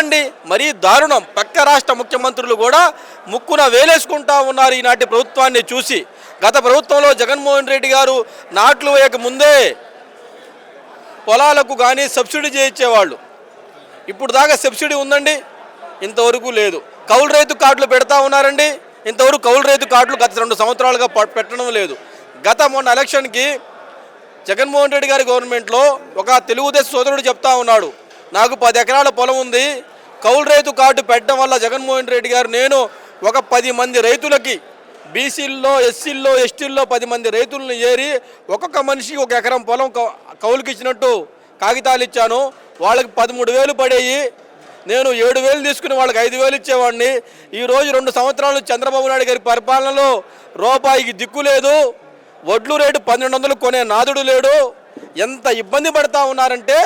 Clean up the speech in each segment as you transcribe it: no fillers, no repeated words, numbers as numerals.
ఏంటండి మరీ దారుణం. పక్క రాష్ట్ర ముఖ్యమంత్రులు కూడా ముక్కున వేలేసుకుంటా ఉన్నారు ఈనాటి ప్రభుత్వాన్ని చూసి. గత ప్రభుత్వంలో జగన్మోహన్ రెడ్డి గారు నాట్లు వేయక ముందే పొలాలకు కానీ సబ్సిడీ చేయించేవాళ్ళు. ఇప్పుడు దాకా సబ్సిడీ ఉందండి? ఇంతవరకు లేదు. కౌలు రైతు కార్డులు పెడతా ఉన్నారండి? ఇంతవరకు కౌలు రైతు కార్డులు గత 2 సంవత్సరాలుగా పెట్టడం లేదు. మొన్న ఎలక్షన్కి జగన్మోహన్ రెడ్డి గారి గవర్నమెంట్లో ఒక తెలుగుదేశం సోదరుడు చెప్తా ఉన్నాడు, నాకు 10 ఎకరాల పొలం ఉంది, కౌలు రైతు కార్డు పెట్టడం వల్ల జగన్మోహన్ రెడ్డి గారు నేను ఒక 10 మంది రైతులకి బీసీల్లో ఎస్సీల్లో ఎస్టీల్లో 10 మంది రైతులను ఏరి ఒక్కొక్క మనిషికి 1 ఎకరం పొలం కౌలుకి ఇచ్చినట్టు కాగితాలు ఇచ్చాను. వాళ్ళకి 13,000 పడేయి, నేను 7,000 తీసుకుని వాళ్ళకి 5,000 ఇచ్చేవాడిని. ఈరోజు 2 సంవత్సరాలు చంద్రబాబు నాయుడు గారి పరిపాలనలో రూపాయికి దిక్కు లేదు, వడ్లు రేటు 1200 కొనే నాదుడు లేడు. ఎంత ఇబ్బంది పడతా ఉన్నారంటే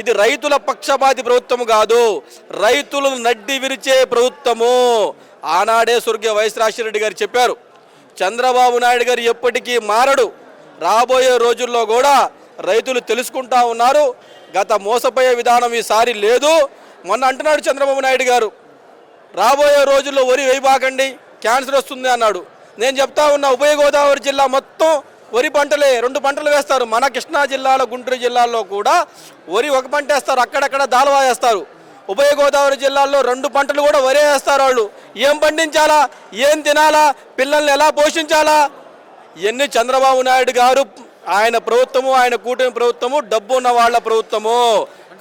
ఇది రైతుల పక్షపాతి ప్రభుత్వం కాదు, రైతులను నడ్డి విరిచే ప్రభుత్వము. ఆనాడే స్వర్గీయ వైఎస్ రాజశేఖర రెడ్డి గారు చెప్పారు, చంద్రబాబు నాయుడు గారు ఎప్పటికీ మారడు, రాబోయే రోజుల్లో కూడా రైతులు తెలుసుకుంటా ఉన్నారు, గత మోసపోయే విధానం ఈసారి లేదు. మొన్న అంటున్నాడు చంద్రబాబు నాయుడు గారు, రాబోయే రోజుల్లో వరి వేయబాకండి క్యాన్సర్ వస్తుంది అన్నాడు. నేను చెప్తా ఉన్నా, ఉభయ గోదావరి జిల్లా మొత్తం వరి పంటలే, 2 పంటలు వేస్తారు. మన కృష్ణా జిల్లాలో గుంటూరు జిల్లాల్లో కూడా వరి 1 పంట వేస్తారు, అక్కడక్కడ దాల్వా వేస్తారు. ఉభయ గోదావరి జిల్లాల్లో 2 పంటలు కూడా వరే వేస్తారు. వాళ్ళు ఏం పండించాలా, ఏం తినాలా, పిల్లల్ని ఎలా పోషించాలా? ఇవన్నీ చంద్రబాబు నాయుడు గారు ఆయన ప్రభుత్వము, ఆయన కూటమి ప్రభుత్వము, డబ్బు ఉన్న వాళ్ళ ప్రభుత్వము,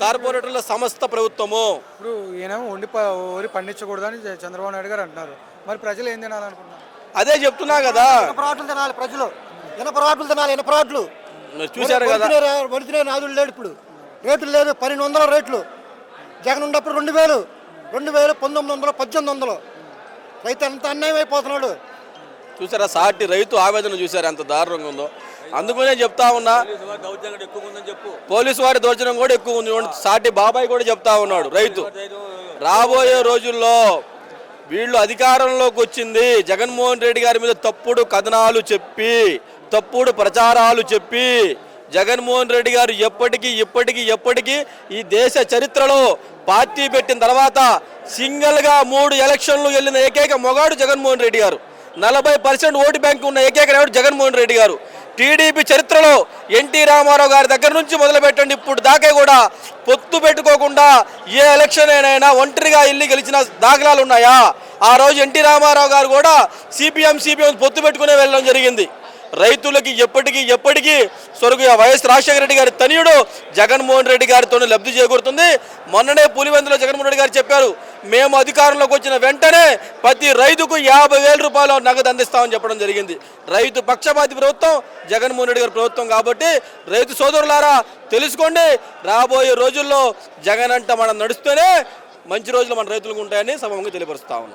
కార్పొరేటర్ల సంస్థ ప్రభుత్వము. ఇప్పుడు ఈయన వరి పండించకూడదని చంద్రబాబు నాయుడు గారు అంటున్నారు. మరి ప్రజలు ఏం తినాలనుకుంటున్నారు? అదే చెప్తున్నా కదా, తినాలి ప్రజలు, ఇనపరాట్లు తినాలి, ఇనపరాట్లు చూశారు కదా. వడితినే నాదులు లేడు, ఇప్పుడు రేట్లు లేదు, 1200 రేట్లు. జగన్ ఉన్నప్పుడు 2000, 1900, 1800. రైతు ఎంత అన్యాయం అయిపోతున్నాడు చూసారా? సాటి రైతు ఆవేదన చూసారు ఎంత దారుణంగా ఉందో. అందుకనే చెప్తా ఉన్నా, పోలీసు వారి దౌర్జన్యం కూడా ఎక్కువ ఉంది. సాటి బాబాయ్ కూడా చెప్తా ఉన్నాడు, రైతు రాబోయే రోజుల్లో వీళ్ళు అధికారంలోకి వచ్చింది జగన్మోహన్ రెడ్డి గారి మీద తప్పుడు కథనాలు చెప్పి, తప్పుడు ప్రచారాలు చెప్పి, జగన్మోహన్ రెడ్డి గారు ఎప్పటికీ ఈ దేశ చరిత్రలో పార్టీ పెట్టిన తర్వాత సింగిల్గా 3 ఎలక్షన్లు వెళ్ళిన ఏకైక మొగాడు జగన్మోహన్ రెడ్డి గారు. 40% ఓటు బ్యాంకు ఉన్న ఏకైక నాయుడు జగన్మోహన్ రెడ్డి గారు. టీడీపీ చరిత్రలో ఎన్టీ రామారావు గారి దగ్గర నుంచి మొదలు పెట్టండి ఇప్పుడు దాకా కూడా పొత్తు పెట్టుకోకుండా ఏ ఎలక్షన్ అయినా ఒంటరిగా వెళ్ళి గెలిచిన దాఖలాలు ఉన్నాయా? ఆ రోజు ఎన్టీ రామారావు గారు కూడా సిపిఎం పొత్తు పెట్టుకునే వెళ్ళడం జరిగింది. రైతులకి ఎప్పటికీ స్వర్గీయ వైఎస్ రాజశేఖర రెడ్డి గారి తనయుడు జగన్మోహన్ రెడ్డి గారితో లబ్ధి చేకూరుతుంది. మొన్ననే పులివెందులో జగన్మోహన్ రెడ్డి గారు చెప్పారు, మేము అధికారంలోకి వచ్చిన వెంటనే ప్రతి రైతుకు 50,000 రూపాయలు నగదు అందిస్తామని చెప్పడం జరిగింది. రైతు పక్షపాతి ప్రభుత్వం జగన్మోహన్ రెడ్డి గారి ప్రభుత్వం కాబట్టి రైతు సోదరులారా తెలుసుకోండి, రాబోయే రోజుల్లో జగన్ అంట మనం నడుస్తూనే మంచి రోజులు మన రైతులకు ఉంటాయని సభంగా తెలియపరుస్తా ఉన్నాం.